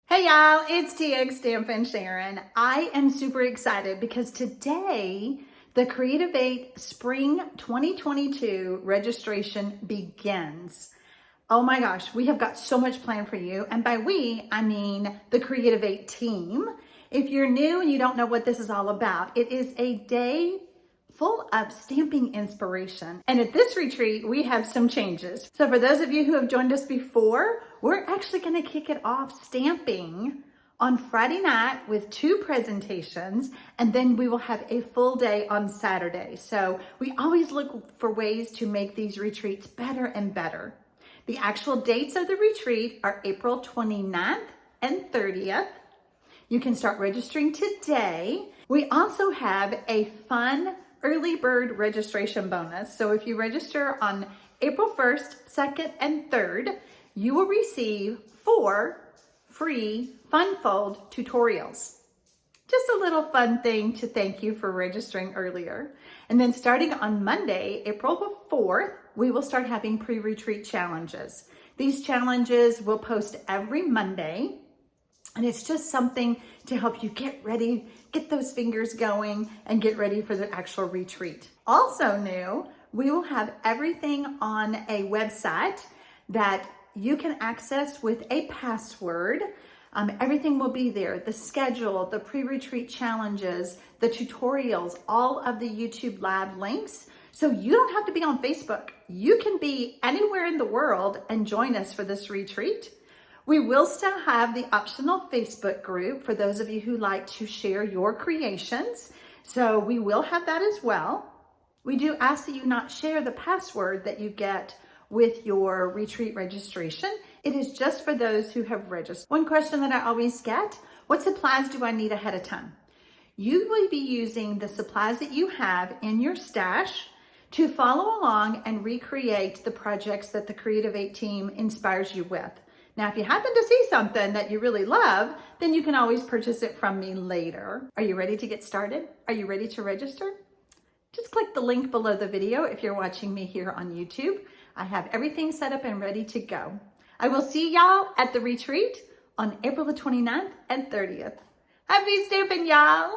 Hey y'all, it's TX Stampin' Sharon. I am super excited because today the Creativate Spring 2022 registration begins. Oh my gosh, we have got so much planned for you. And by we, I mean the Creativate team. If you're new and you don't know what this is all about, it is a day full of stamping inspiration. And at this retreat, we have some changes. So for those of you who have joined us before, we're actually gonna kick it off stamping on Friday night with 2 presentations, and then we will have a full day on Saturday. So we always look for ways to make these retreats better and better. The actual dates of the retreat are April 29th and 30th. You can start registering today. We also have a fun early bird registration bonus. So if you register on April 1st, 2nd, and 3rd, you will receive 4 free fun fold tutorials. Just a little fun thing to thank you for registering earlier. And then starting on Monday, April the 4th, we will start having pre-retreat challenges. These challenges will post every Monday. And it's just something to help you get ready, get those fingers going, and get ready for the actual retreat. Also new, we will have everything on a website that you can access with a password. Everything will be there. The schedule, the pre-retreat challenges, the tutorials, all of the YouTube live links. So you don't have to be on Facebook. You can be anywhere in the world and join us for this retreat. We will still have the optional Facebook group for those of you who like to share your creations. So we will have that as well. We do ask that you not share the password that you get with your retreat registration. It is just for those who have registered. One question that I always get, what supplies do I need ahead of time? You will be using the supplies that you have in your stash to follow along and recreate the projects that the Creativate team inspires you with. Now, if you happen to see something that you really love, then you can always purchase it from me later. Are you ready to get started? Are you ready to register? Just click the link below the video if you're watching me here on YouTube. I have everything set up and ready to go. I will see y'all at the retreat on April the 29th and 30th. Happy stamping, y'all!